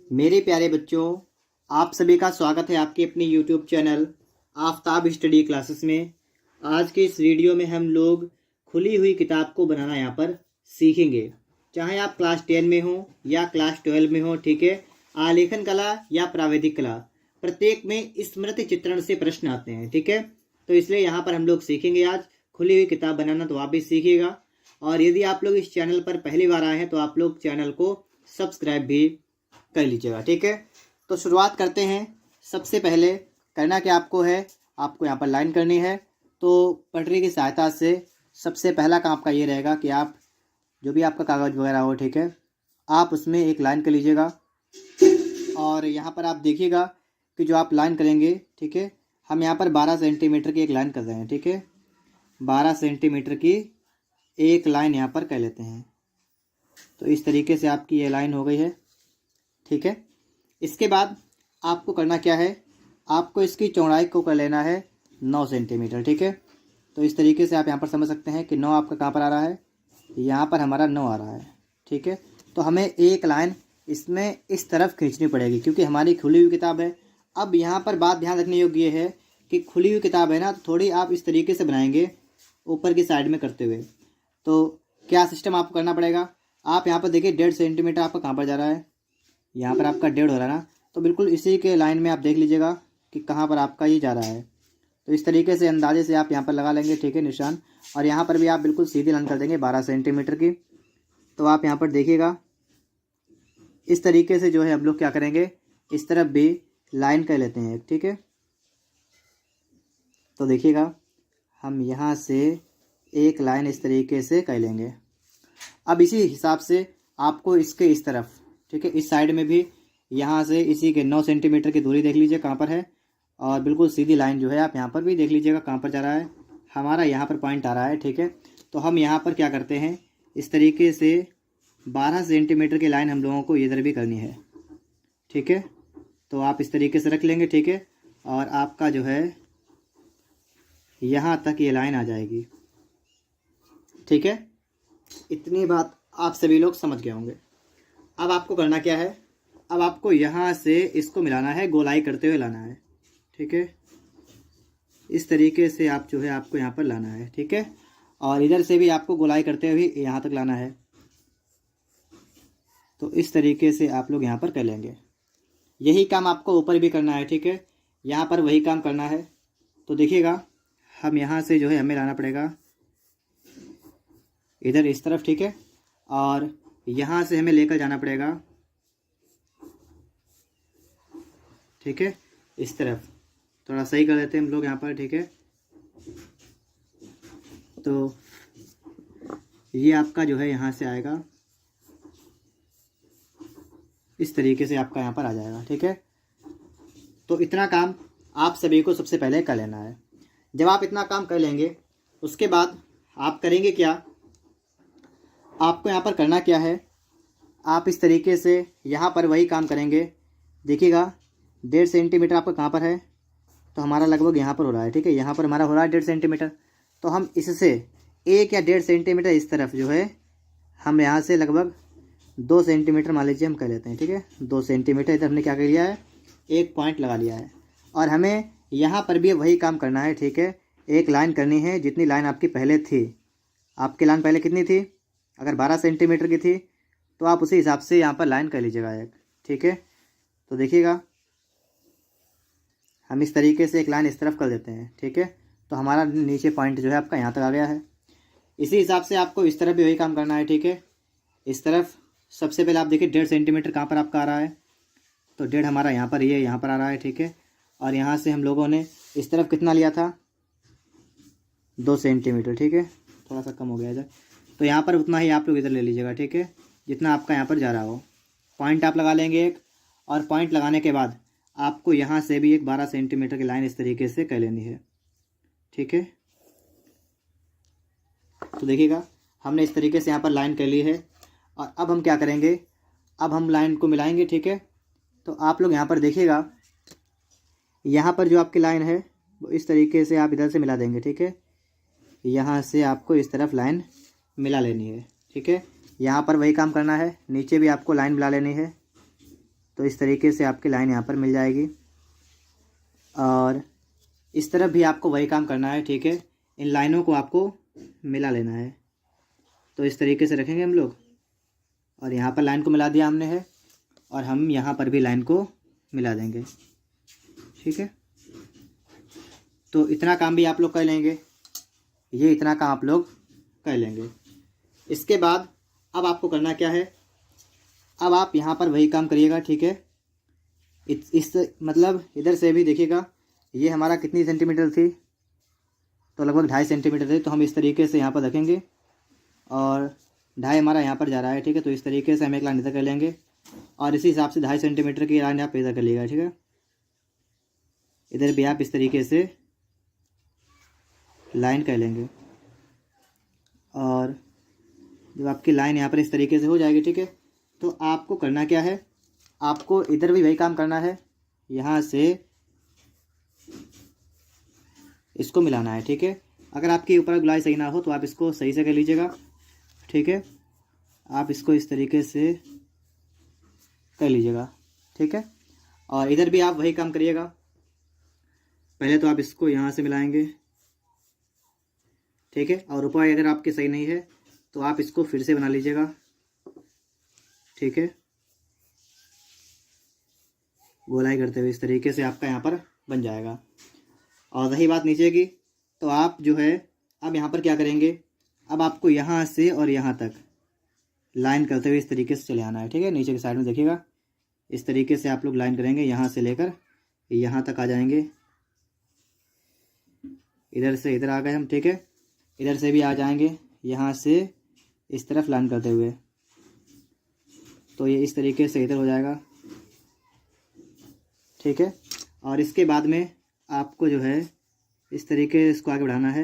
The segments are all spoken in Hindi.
मेरे प्यारे बच्चों, आप सभी का स्वागत है आपके अपने YouTube channel Aftab study classes में। आज के इस वीडियो में हम लोग खुली हुई किताब को बनाना यहाँ पर सीखेंगे। चाहे आप क्लास 10 में हो या क्लास 12 में हो, ठीक है। आलेखन कला या प्राविधिक कला, प्रत्येक में स्मृति चित्रण से प्रश्न आते हैं, ठीक है। तो इसलिए यहाँ पर हम लोग सीखेंगे आज खुली हुई किताब बनाना, तो आप भी सीखिएगा। और यदि आप लोग इस चैनल पर पहली बार आए हैं तो आप लोग चैनल को सब्सक्राइब भी कर लीजिएगा, ठीक है। तो शुरुआत करते हैं। सबसे पहले करना क्या आपको है, आपको यहाँ पर लाइन करनी है। तो पटरी की सहायता से सबसे पहला काम आपका ये रहेगा कि आप जो भी आपका कागज़ वगैरह हो, ठीक है, आप उसमें एक लाइन कर लीजिएगा। और यहाँ पर आप देखिएगा कि जो आप लाइन करेंगे, ठीक है, हम यहाँ पर 12 सेंटीमीटर की एक लाइन कर रहे हैं, ठीक है। 12 सेंटीमीटर की एक लाइन यहाँ पर कर लेते हैं। तो इस तरीके से आपकी ये लाइन हो गई है, ठीक है। इसके बाद आपको करना क्या है, आपको इसकी चौड़ाई को कर लेना है 9 सेंटीमीटर, ठीक है। तो इस तरीके से आप यहाँ पर समझ सकते हैं कि 9 आपका कहाँ पर आ रहा है, यहाँ पर हमारा 9 आ रहा है, ठीक है। तो हमें एक लाइन इसमें इस तरफ खींचनी पड़ेगी क्योंकि हमारी खुली हुई किताब है। अब यहाँ पर बात ध्यान रखने योग्य ये है कि खुली हुई किताब है ना, तो थोड़ी आप इस तरीके से बनाएंगे ऊपर की साइड में करते हुए। तो क्या सिस्टम आपको करना पड़ेगा, आप यहाँ पर देखिए 1.5 सेंटीमीटर आपका कहाँ पर जा रहा है, यहाँ पर आपका 1.5 हो रहा है ना। तो बिल्कुल इसी के लाइन में आप देख लीजिएगा कि कहाँ पर आपका ये जा रहा है। तो इस तरीके से अंदाजे से आप यहाँ पर लगा लेंगे, ठीक है, निशान। और यहाँ पर भी आप बिल्कुल सीधी लाइन कर देंगे 12 सेंटीमीटर की। तो आप यहाँ पर देखिएगा इस तरीके से जो है हम लोग क्या करेंगे, इस तरफ भी लाइन कर लेते हैं, ठीक है। तो देखिएगा हम यहाँ से एक लाइन इस तरीके से कर लेंगे। अब इसी हिसाब से आपको इसके इस तरफ, ठीक है, इस साइड में भी यहाँ से इसी के 9 सेंटीमीटर की दूरी देख लीजिए कहाँ पर है। और बिल्कुल सीधी लाइन जो है आप यहाँ पर भी देख लीजिएगा कहाँ पर जा रहा है, हमारा यहाँ पर पॉइंट आ रहा है, ठीक है। तो हम यहाँ पर क्या करते हैं, इस तरीके से 12 सेंटीमीटर की लाइन हम लोगों को इधर भी करनी है, ठीक है। तो आप इस तरीके से रख लेंगे, ठीक है। और आपका जो है यहाँ तक ये लाइन आ जाएगी, ठीक है। इतनी बात आप सभी लोग समझ गए होंगे। अब आपको करना क्या है, अब आपको यहाँ से इसको मिलाना है, गोलाई करते हुए लाना है, ठीक है। इस तरीके से आप जो है आपको यहाँ पर लाना है, ठीक है। और इधर से भी आपको गोलाई करते हुए यहाँ तक लाना है। तो इस तरीके से आप लोग यहाँ पर कर लेंगे। यही काम आपको ऊपर भी करना है, ठीक है, यहाँ पर वही काम करना है। तो देखिएगा हम यहाँ से जो है हमें लाना पड़ेगा इधर इस तरफ, ठीक है। और यहाँ से हमें लेकर जाना पड़ेगा, ठीक है, इस तरफ। थोड़ा सही कर देते हैं हम लोग यहाँ पर, ठीक है। तो ये आपका जो है यहाँ से आएगा, इस तरीके से आपका यहाँ पर आ जाएगा, ठीक है। तो इतना काम आप सभी को सबसे पहले कर लेना है। जब आप इतना काम कर लेंगे उसके बाद आप करेंगे क्या, आपको यहाँ पर करना क्या है, आप इस तरीके से यहाँ पर वही काम करेंगे। देखिएगा 1.5 सेंटीमीटर आपका कहाँ पर है, तो हमारा लगभग यहाँ पर हो रहा है, ठीक है। यहाँ पर हमारा हो रहा है 1.5 सेंटीमीटर। तो हम इससे 1 या 1.5 सेंटीमीटर इस तरफ जो है हम यहाँ से लगभग 2 सेंटीमीटर मान लीजिए हम कर लेते हैं, ठीक है। 2 सेंटीमीटर इधर हमने क्या कर लिया है, एक पॉइंट लगा लिया है। और हमें यहाँ पर भी वही काम करना है, ठीक है। एक लाइन करनी है जितनी लाइन आपकी पहले थी। आपकी लाइन पहले कितनी थी, अगर 12 सेंटीमीटर की थी तो आप उसी हिसाब से यहाँ पर लाइन कर लीजिएगा एक, ठीक है। तो देखिएगा हम इस तरीके से एक लाइन इस तरफ कर देते हैं, ठीक है। तो हमारा नीचे पॉइंट जो है आपका यहाँ तक आ गया है। इसी हिसाब से आपको इस तरफ भी वही काम करना है, ठीक है। इस तरफ सबसे पहले आप देखिए 1.5 सेंटीमीटर कहाँ पर आपका आ रहा है, तो 1.5 हमारा यहाँ पर ये यहाँ पर आ रहा है, ठीक है। और यहाँ से हम लोगों ने इस तरफ कितना लिया था, 2 सेंटीमीटर, ठीक है। थोड़ा सा कम हो गया इधर, तो यहाँ पर उतना ही आप लोग इधर ले लीजिएगा, ठीक है, जितना आपका यहाँ पर जा रहा हो। पॉइंट आप लगा लेंगे एक, और पॉइंट लगाने के बाद आपको यहाँ से भी एक 12 सेंटीमीटर की लाइन इस तरीके से कर लेनी है, ठीक है। तो देखिएगा हमने इस तरीके से यहाँ पर लाइन कर ली है। और अब हम क्या करेंगे, अब हम लाइन को मिलाएंगे, ठीक है। तो आप लोग यहाँ पर देखिएगा, यहाँ पर जो आपकी लाइन है वो इस तरीके से आप इधर से मिला देंगे, ठीक है। यहाँ से आपको इस तरफ लाइन मिला लेनी है, ठीक है। यहाँ पर वही काम करना है, नीचे भी आपको लाइन मिला लेनी है। तो इस तरीके से आपकी लाइन यहाँ पर मिल जाएगी। और इस तरफ भी आपको वही काम करना है, ठीक है। इन लाइनों को आपको मिला लेना है। तो इस तरीके से रखेंगे हम लोग, और यहाँ पर लाइन को मिला दिया हमने है, और हम यहाँ पर भी लाइन को मिला देंगे, ठीक है। तो इतना काम भी आप लोग कर लेंगे, ये इतना काम आप लोग कर लेंगे। इसके बाद अब आपको करना क्या है, अब आप यहाँ पर वही काम करिएगा, ठीक है। इस मतलब इधर से भी देखिएगा, ये हमारा कितनी सेंटीमीटर थी, तो लगभग 2.5 सेंटीमीटर थी। तो हम इस तरीके से यहाँ पर रखेंगे, और 2.5 हमारा यहाँ पर जा रहा है, ठीक है। तो इस तरीके से हम एक लाइन इधर कर लेंगे, और इसी हिसाब से 2.5 सेंटीमीटर की लाइन आप इधर कर लीजिएगा, ठीक है। इधर भी आप इस तरीके से लाइन कर लेंगे, और जब आपकी लाइन यहाँ पर इस तरीके से हो जाएगी, ठीक है, तो आपको करना क्या है, आपको इधर भी वही काम करना है, यहाँ से इसको मिलाना है, ठीक है। अगर आपके ऊपर गुलाई सही ना हो तो आप इसको सही से कर लीजिएगा, ठीक है। आप इसको इस तरीके से कर लीजिएगा, ठीक है। और इधर भी आप वही काम करिएगा। पहले तो आप इसको यहाँ से मिलाएंगे, ठीक है। और ऊपर अगर आपके सही नहीं है तो आप इसको फिर से बना लीजिएगा, ठीक है। गोलाई करते हुए इस तरीके से आपका यहाँ पर बन जाएगा। और रही बात नीचे की, तो आप जो है अब यहाँ पर क्या करेंगे, अब आपको यहाँ से और यहाँ तक लाइन करते हुए इस तरीके से चले आना है, ठीक है। नीचे की साइड में देखिएगा, इस तरीके से आप लोग लाइन करेंगे, यहाँ से लेकर यहाँ तक आ जाएंगे। इधर से इधर आ गए हम, ठीक है। इधर से भी आ जाएंगे, यहाँ से इस तरफ लाइन करते हुए, तो ये इस तरीके से इधर हो जाएगा, ठीक है। और इसके बाद में आपको जो है इस तरीके से इसको आगे बढ़ाना है,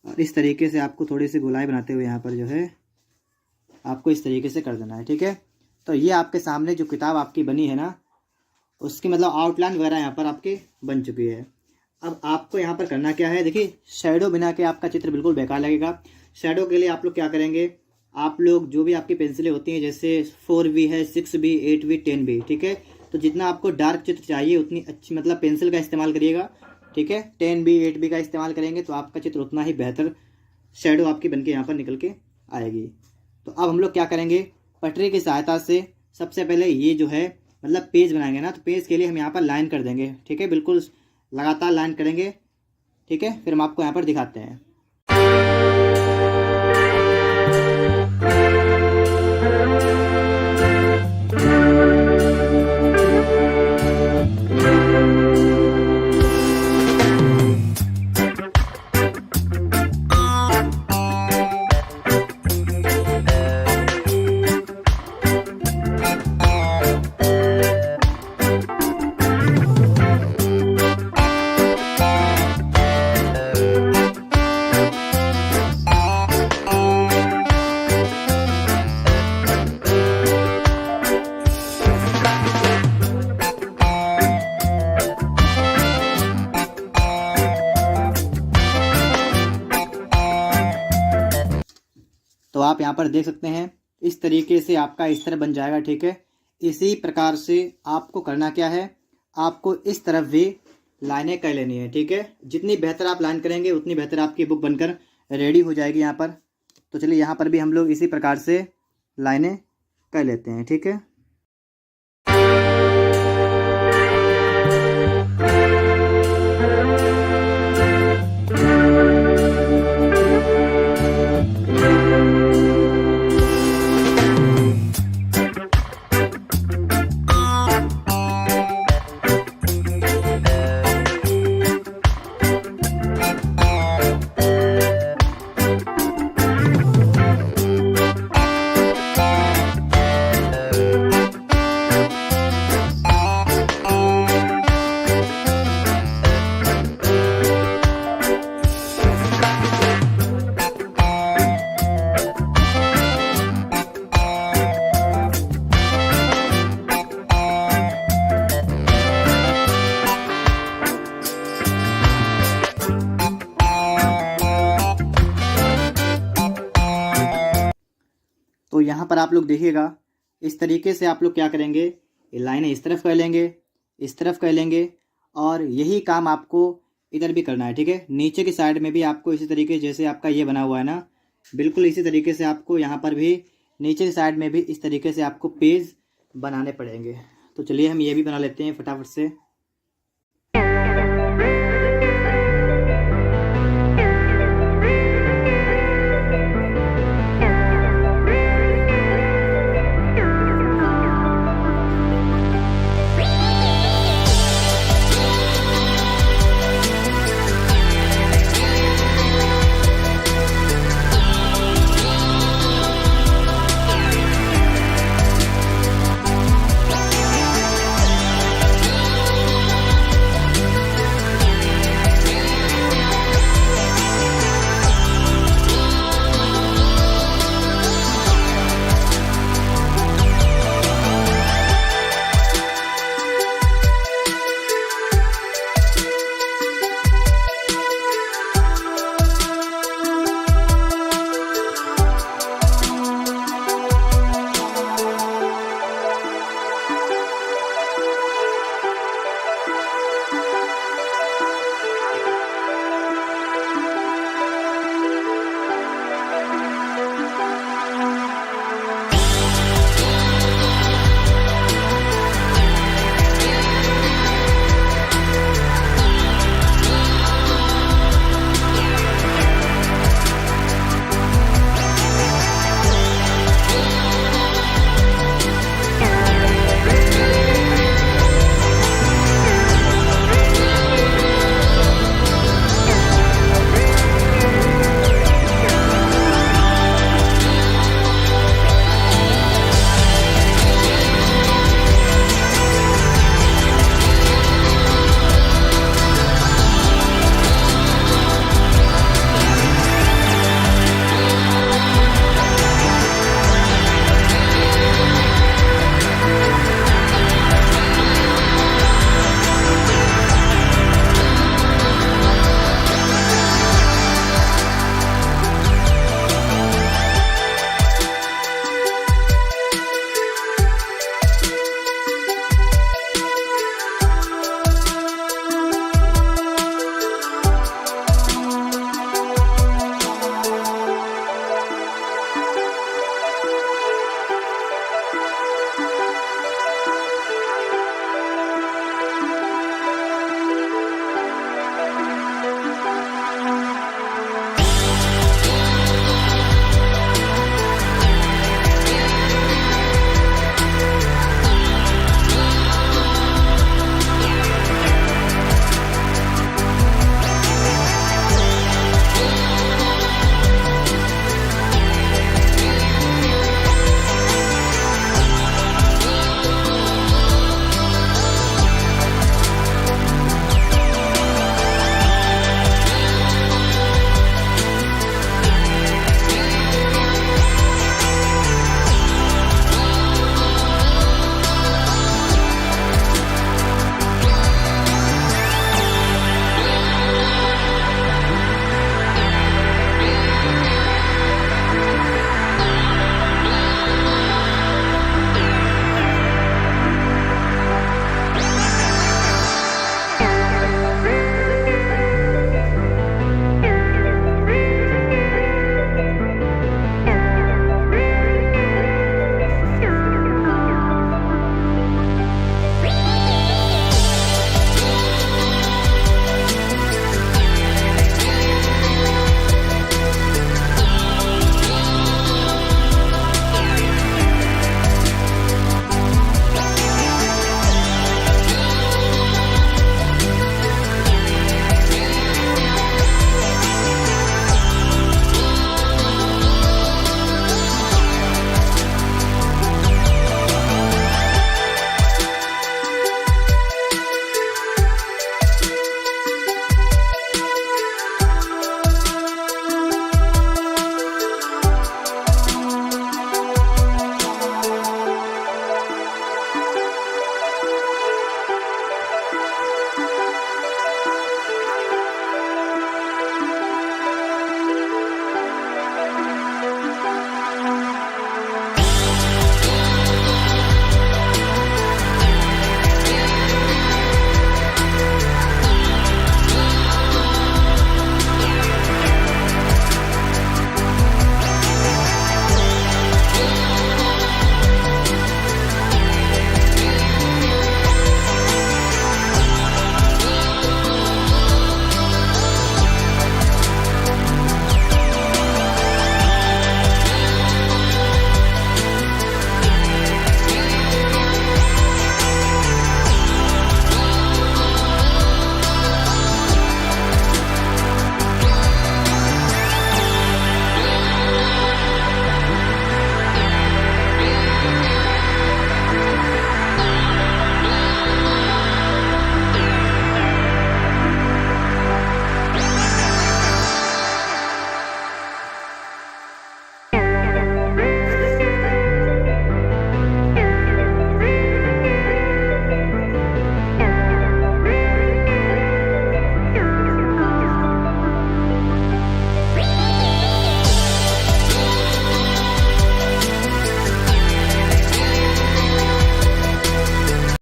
और इस तरीके से आपको थोड़ी सी गोलाई बनाते हुए यहाँ पर जो है आपको इस तरीके से कर देना है, ठीक है। तो ये आपके सामने जो किताब आपकी बनी है ना, उसकी मतलब आउटलाइन वगैरह यहाँ पर आपकी बन चुकी है। अब आपको यहाँ पर करना क्या है, देखिए शैडो बिना के आपका चित्र बिल्कुल बेकार लगेगा। शैडो के लिए आप लोग क्या करेंगे, आप लोग जो भी आपकी पेंसिलें होती हैं, जैसे 4B है, 6B, 8B, 10B, ठीक है। तो जितना आपको डार्क चित्र चाहिए उतनी अच्छी मतलब पेंसिल का इस्तेमाल करिएगा, ठीक है। 10B, 8B का इस्तेमाल करेंगे तो आपका चित्र उतना ही बेहतर शैडो आपकी बनके यहाँ पर निकल के आएगी। तो अब हम लोग क्या करेंगे, पटरी की सहायता से सबसे पहले ये जो है मतलब पेज बनाएंगे ना, तो पेज के लिए हम यहाँ पर लाइन कर देंगे, ठीक है। बिल्कुल लगातार लाइन करेंगे, ठीक है। फिर हम आपको यहाँ पर दिखाते हैं। तो आप यहाँ पर देख सकते हैं इस तरीके से आपका इस तरह बन जाएगा, ठीक है। इसी प्रकार से आपको करना क्या है, आपको इस तरफ भी लाइनें कर लेनी है, ठीक है। जितनी बेहतर आप लाइन करेंगे उतनी बेहतर आपकी बुक बनकर रेडी हो जाएगी यहाँ पर। तो चलिए यहाँ पर भी हम लोग इसी प्रकार से लाइनें कर लेते हैं, ठीक है। तो यहाँ पर आप लोग देखिएगा, इस तरीके से आप लोग क्या करेंगे, ये लाइनें इस तरफ कर लेंगे, इस तरफ कर लेंगे, और यही काम आपको इधर भी करना है, ठीक है। नीचे की साइड में भी आपको इसी तरीके, जैसे आपका ये बना हुआ है ना, बिल्कुल इसी तरीके से आपको यहाँ पर भी नीचे की साइड में भी इस तरीके से आपको पेज बनाने पड़ेंगे। तो चलिए हम ये भी बना लेते हैं फटाफट से।